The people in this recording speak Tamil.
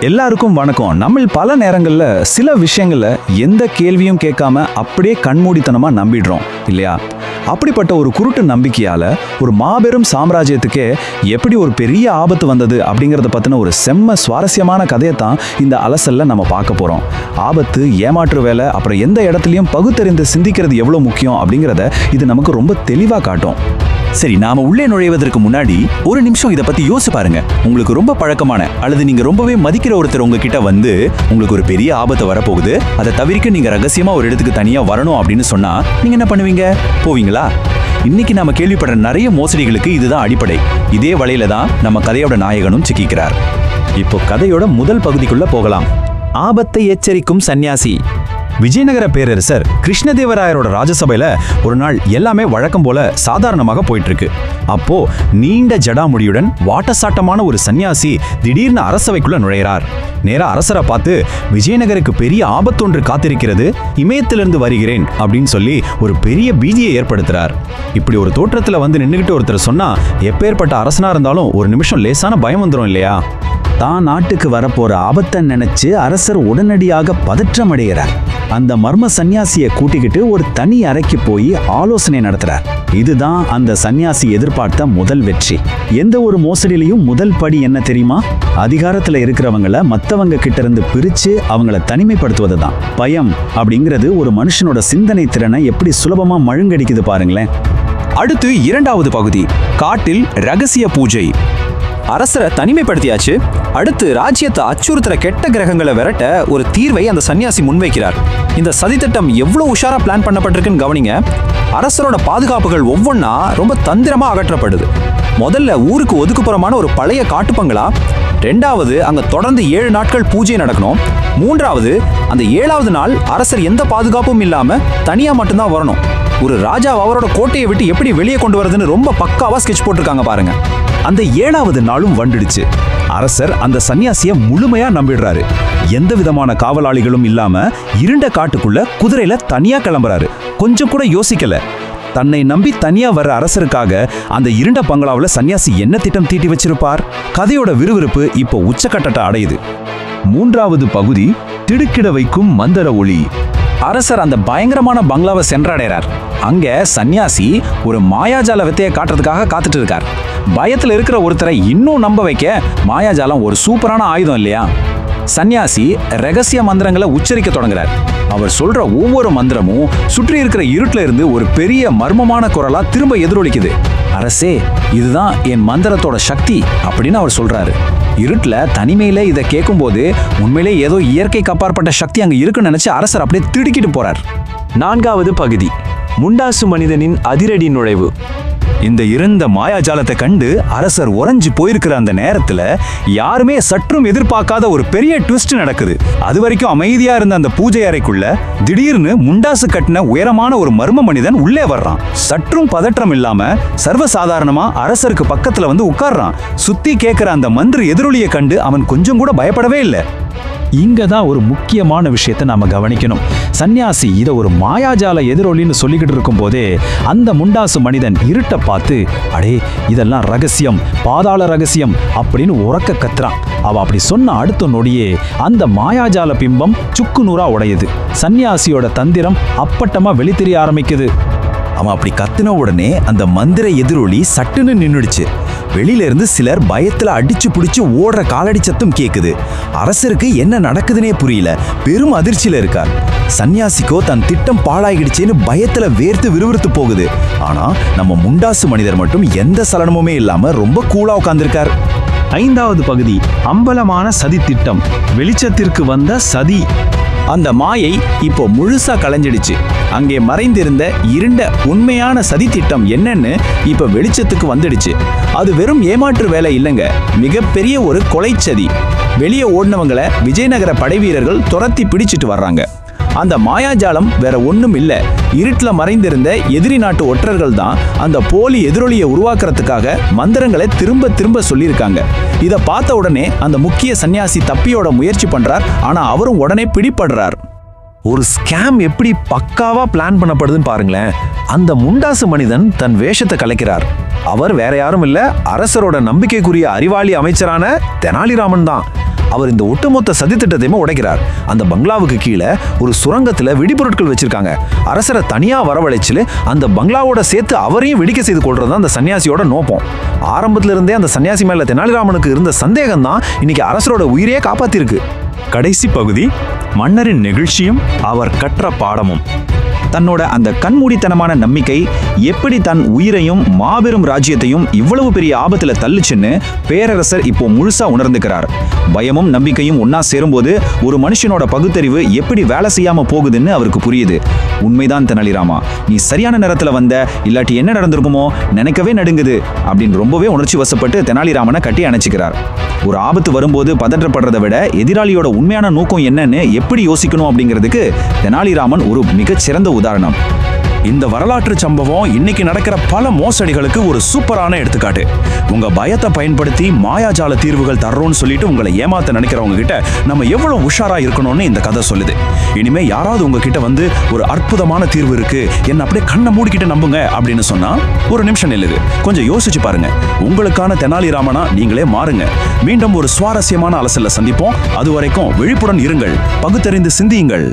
எல்லாருக்கும் வணக்கம். நம்ம பல நேரங்கள்ல சில விஷயங்கள்ல எந்த கேள்வியும் கேட்காம அப்படியே கண்மூடித்தனமா நம்பிடுறோம் இல்லையா? அப்படிப்பட்ட ஒரு குருட்டு நம்பிக்கையால ஒரு மாபெரும் சாம்ராஜ்யத்துக்கே எப்படி ஒரு பெரிய ஆபத்து வந்தது அப்படிங்கறத பத்தின ஒரு செம்ம சுவாரஸ்யமான கதையை தான் இந்த அலசல்ல நம்ம பார்க்க போறோம். ஆபத்து, ஏமாற்று வேலை, அப்புறம் எந்த இடத்துலயும் பகுத்தறிந்து சிந்திக்கிறது எவ்வளவு முக்கியம் அப்படிங்கறத இது நமக்கு ரொம்ப தெளிவா காட்டும். சரி, நாம உள்ளே நுழைவதற்கு முன்னாடி ஒரு நிமிஷம் இதை பத்தி யோசிச்சு பாருங்க. உங்களுக்கு ரொம்ப பழக்கமான அல்லது நீங்க ரொம்பவே மதிக்கிற ஒருத்தர் உங்ககிட்ட வந்து உங்களுக்கு ஒரு பெரிய ஆபத்து வரப்போகுது, அதை தவிர்க்க நீங்க ரகசியமா ஒரு இடத்துக்கு தனியா வரணும் அப்படின்னு சொன்னா நீங்க என்ன பண்ணுவீங்க? போவீங்களா? இன்னைக்கு நாம கேள்விப்படுற நிறைய மோசடிகளுக்கு இதுதான் அடிப்படை. இதே வலையில தான் நம்ம கதையோட நாயகனும் சிக்கிக்கிறார். இப்போ கதையோட முதல் பகுதிக்குள்ள போகலாம். ஆபத்தை எச்சரிக்கும் சன்னியாசி. விஜயநகர பேரரசர் கிருஷ்ணதேவராயரோட ராஜசபையில ஒரு நாள் எல்லாமே வழக்கம் போல சாதாரணமாக போயிட்டு இருக்கு. அப்போ நீண்ட ஜடாமுடியுடன் வாட்டசாட்டமான ஒரு சன்னியாசி திடீர்னு அரசவைக்குள்ள நுழைகிறார். நேரா அரசரை பார்த்து, விஜயநகருக்கு பெரிய ஆபத்தொன்று காத்திருக்கிறது, இமயத்திலிருந்து வருகிறேன் அப்படின்னு சொல்லி ஒரு பெரிய பீதியை ஏற்படுத்துறார். இப்படி ஒரு தோற்றத்துல வந்து நின்றுகிட்டு ஒருத்தர் சொன்னா எப்பேற்பட்ட அரசனா இருந்தாலும் ஒரு நிமிஷம் லேசான பயம் வந்துடும் இல்லையா? தான் நாட்டுக்கு வரப்போற ஆபத்தை நினைச்சு அரசர் உடனடியாக பதற்றம் அடைகிறார். அந்த மர்ம சன்னியாசியை கூட்டிக்கிட்டு ஒரு தனி அறைக்கு போய் ஆலோசனை நடத்துறார். இதுதான் அந்த சன்னியாசி எதிர்பார்த்த முதல் வெற்றி. எந்த ஒரு மோசடியிலையும் முதல் படி என்ன தெரியுமா? அதிகாரத்துல இருக்கிறவங்கள மத்தவங்க கிட்ட இருந்து பிரிச்சு அவங்கள தனிமைப்படுத்துவது தான். பயம் அப்படிங்கிறது ஒரு மனுஷனோட சிந்தனை திறனை எப்படி சுலபமா மழுங்கடிக்குது பாருங்களேன். அடுத்து இரண்டாவது பகுதி, காட்டில் ரகசிய பூஜை. அரசரை தனிமைப்படுத்தியாச்சு. அடுத்து ராஜ்யத்தை அச்சுறுத்துற கெட்ட கிரகங்களை விரட்ட ஒரு தீர்வை அந்த சன்னியாசி முன்வைக்கிறார். இந்த சதித்திட்டம் எவ்வளவு உஷாரா பிளான் பண்ணப்பட்டிருக்குன்னு கவனிங்க. அரசரோட பாதுகாப்புகள் ஒவ்வொன்றா ரொம்ப தந்திரமா அகற்றப்படுது. முதல்ல ஊருக்கு ஒதுக்குப்புறமான ஒரு பழைய காட்டுப்பங்களா, ரெண்டாவது அங்க தொடர்ந்து 7 நாட்கள் பூஜை நடக்கணும், மூன்றாவது அந்த 7வது நாள் அரசர் எந்த பாதுகாப்பும் இல்லாம தனியா மட்டும்தான் வரணும். ஒரு ராஜா அவரோட கோட்டையை விட்டு எப்படி வெளியே கொண்டு வரதுன்னு ரொம்ப பக்காவா ஸ்கெட்ச் போட்டிருக்காங்க பாருங்க. அந்த 7வது நாளும் வந்துடுச்சு. அரசர் அந்த சன்னியாசியை முழுமையா நம்பிடுறாரு. எந்த விதமான காவலாளிகளும் இல்லாம இருண்ட காட்டுக்குள்ள குதிரையில தனியா கிளம்புறாரு. கொஞ்சம் கூட யோசிக்கல. தன்னை நம்பி தனியா வர்ற அரசருக்காக அந்த இருண்ட பங்களாவில் சன்னியாசி என்ன திட்டம் தீட்டி வச்சிருப்பார்? கதையோட விறுவிறுப்பு இப்போ உச்சக்கட்டத்தை அடையுது. 3வது பகுதி, திடுக்கிட வைக்கும் மந்திர ஒளி. அரசர் அந்த பயங்கரமான பங்களாவை சென்றடைறார். அங்க சன்னியாசி ஒரு மாயாஜால வித்தையை காட்டுறதுக்காக காத்துட்டு இருக்கார். பயத்துல இருக்கிற ஒருத்தரை இன்னும் நம்ப வைக்க மாயாஜாலம் ஒரு சூப்பரான ஆயுதம் இல்லையா? சன்னியாசி ரகசிய மந்திரங்களை உச்சரிக்க தொடங்குறார். அவர் சொல்ற ஒவ்வொரு மந்திரமும் சுற்றி இருக்கிற இருட்டுல இருந்து ஒரு பெரிய மர்மமான குரலா திரும்ப எதிரொலிக்குது. அரசே, இதுதான் என் மந்திரத்தோட சக்தி அப்படின்னு அவர் சொல்றாரு. இருட்டுல தனிமையில இதை கேட்கும் போது உண்மையிலே ஏதோ இயற்கைக்கு அப்பாற்பட்ட சக்தி அங்க இருக்குன்னு நினைச்சு அரசர் அப்படியே திடுக்கிட்டு போறார். 4வது பகுதி, முண்டாசு மனிதனின் அதிரடி நுழைவு. இந்த இருந்த மாயாஜாலத்தை கண்டு அரசர் உறைஞ்சு போயிருக்கிற அந்த நேரத்துல யாருமே சற்றும் எதிர்பார்க்காத ஒரு பெரிய ட்விஸ்ட் நடக்குது. அது வரைக்கும் அமைதியா இருந்த அந்த பூஜை அறைக்குள்ள திடீர்னு முண்டாசு கட்டின உயரமான ஒரு மர்ம மனிதன் உள்ளே வர்றான். சற்றும் பதற்றம் இல்லாம சர்வசாதாரணமா அரசருக்கு பக்கத்துல வந்து உட்கார்றான். சுத்தி கேட்கிற அந்த மந்திர எதிரொலியை கண்டு அவன் கொஞ்சம் கூட பயப்படவே இல்லை. இங்க தான் ஒரு முக்கியமான விஷயத்தை நாம கவனிக்கணும். சன்னியாசி இதை ஒரு மாயாஜால எதிரொலின்னு சொல்லிக்கிட்டு இருக்கும் போதே அந்த முண்டாசு மனிதன் இருட்டை பார்த்து, அடே இதெல்லாம் ரகசியம், பாதாள ரகசியம் அப்படின்னு உறக்க கத்துறான். அவ அப்படி சொன்ன அடுத்த நொடியே அந்த மாயாஜால பிம்பம் சுக்கு நூறா உடையுது. சன்னியாசியோட தந்திரம் அப்பட்டமா வெளித்தெரிய ஆரம்பிக்குது. அவன் அப்படி கத்தின உடனே அந்த மந்திர எதிரொலி சட்டுன்னு நின்னுடுச்சு. வெளியில இருந்து சிலர் பயத்துல அடிச்சு புடிச்சு ஓடுற காலடி சத்தம் கேக்குது. அரசருக்கு என்ன நடக்குதுன்னே புரியல. பெரும் அதிர்ச்சியில இருக்கார். சன்னியாசிக்கோ தன் திட்டம் பாழாயிடுச்சேன்னு பயத்துல வேர்த்து விறுவிறுத்து போகுது. ஆனா நம்ம முண்டாசு மனிதர் மட்டும் எந்த சலனமுமே இல்லாம ரொம்ப கூலா உட்கார்ந்திருக்கார். 5வது பகுதி, அம்பலமான சதி திட்டம். வெளிச்சத்திற்கு வந்த சதி. அந்த மாயை இப்போ முழுசா கலைஞ்சிடுச்சு. அங்கே மறைந்திருந்த இருண்ட உண்மையான சதி திட்டம் என்னன்னு இப்ப வெளிச்சத்துக்கு வந்துடுச்சு. அது வெறும் ஏமாற்று வேலை இல்லைங்க, மிகப்பெரிய ஒரு கொலை சதி. வெளியே ஓடினவங்களை விஜயநகர படை வீரர்கள் துரத்தி பிடிச்சிட்டு வர்றாங்க. அந்த மாயாஜாலம் வேற ஒண்ணும் இல்ல, இருட்டுல மறைந்திருந்த எதிரி நாட்டு ஒற்றர்கள் தான் அந்த போலி எதிரொலியை உருவாக்குறதுக்காக மந்திரங்களை திரும்ப திரும்ப சொல்லியிருக்காங்க. இதை பார்த்த உடனே அந்த முக்கிய சன்னியாசி தப்பியோட முயற்சி பண்றார். ஆனா அவரும் உடனே பிடிபடுறார். ஒரு ஸ்கேம் எப்படி பக்காவா பிளான் பண்ணப்படுதுன்னு பாருங்களேன். அந்த முண்டாசு மனிதன் தன் வேஷத்தை கலைக்கிறார். அவர் வேற யாரும் இல்ல, அரசரோட நம்பிக்கைக்குரிய அறிவாளி அமைச்சரான தெனாலிராமன் தான். அவர் இந்த ஒட்டுமொத்த சதித்திட்டத்தையுமே உடைக்கிறார். அந்த பங்களாவுக்கு கீழே ஒரு சுரங்கத்துல வெடிபொருட்கள் வச்சிருக்காங்க. அரசரை தனியா வரவழைச்சு அந்த பங்களாவோட சேர்த்து அவரையும் வெடிக்க செய்து கொள்றது அந்த சன்னியாசியோட நோக்கம். ஆரம்பத்துல இருந்தே அந்த சன்னியாசி மேல தெனாலிராமனுக்கு இருந்த சந்தேகம் தான் இன்னைக்கு அரசரோட உயிரையே காப்பாத்திருக்கு. கடைசி பகுதி மன்னரின் நெகிழ்ச்சியும் அவர் கற்ற பாடமும். தன்னோட அந்த கண்மூடித்தனமான நம்பிக்கை எப்படி தன் உயிரையும் மாபெரும் ராஜ்யத்தையும் இவ்வளவு பெரிய ஆபத்துல தள்ளுச்சுன்னு பேரரசர் இப்போ முழுசா உணர்ந்துக்கிறார். பயமும் நம்பிக்கையும் ஒன்னா சேரும்போது ஒரு மனுஷனோட பகுத்தறிவு எப்படி வேலை செய்யாம போகுதுன்னு அவருக்கு புரியுது. உண்மைதான் தெனாலிராமா, நீ சரியான நேரத்துல வந்த, இல்லாட்டி என்ன நடந்திருக்குமோ நினைக்கவே நடுங்குது அப்படின்னு ரொம்பவே உணர்ச்சி வசப்பட்டு தெனாலிராமனை கட்டி அணைச்சிக்கிறார். ஒரு ஆபத்து வரும்போது பதற்றப்படுறதை விட எதிராளியோட உண்மையான நோக்கம் என்னன்னு எப்படி யோசிக்கணும் அப்படிங்கிறதுக்கு தெனாலிராமன் ஒரு மிகச்சிறந்த உதாரணம். இந்த வரலாற்று சம்பவம் இன்னைக்கு நடக்கிற பல மோசடிகளுக்கு ஒரு சூப்பரான எடுத்துக்காட்டு. உங்க பயத்தை பயன்படுத்தி மாயாஜால தீர்வுகள் தர்றோம்னு சொல்லிட்டு உங்களை ஏமாத்த நினைக்கிறவங்க கிட்ட நம்ம எவ்வளவு உஷாரா இருக்கணும்னு இந்த கதை சொல்லுது. இனிமே யாராவது உங்ககிட்ட வந்து ஒரு அற்புதமான தீர்வு இருக்கு, என்ன அப்படியே கண்ணை மூடிக்கிட்டு நம்புங்க அப்படின்னு சொன்னா ஒரு நிமிஷம் நில்லுது, கொஞ்சம் யோசிச்சு பாருங்க. உங்களுக்கான தெனாலிராமனா நீங்களே மாறுங்க. மீண்டும் ஒரு சுவாரஸ்யமான அலசல்ல சந்திப்போம். அது வரைக்கும் விழிப்புடன் இருங்கள், பகுத்தறிந்து சிந்தியுங்கள்.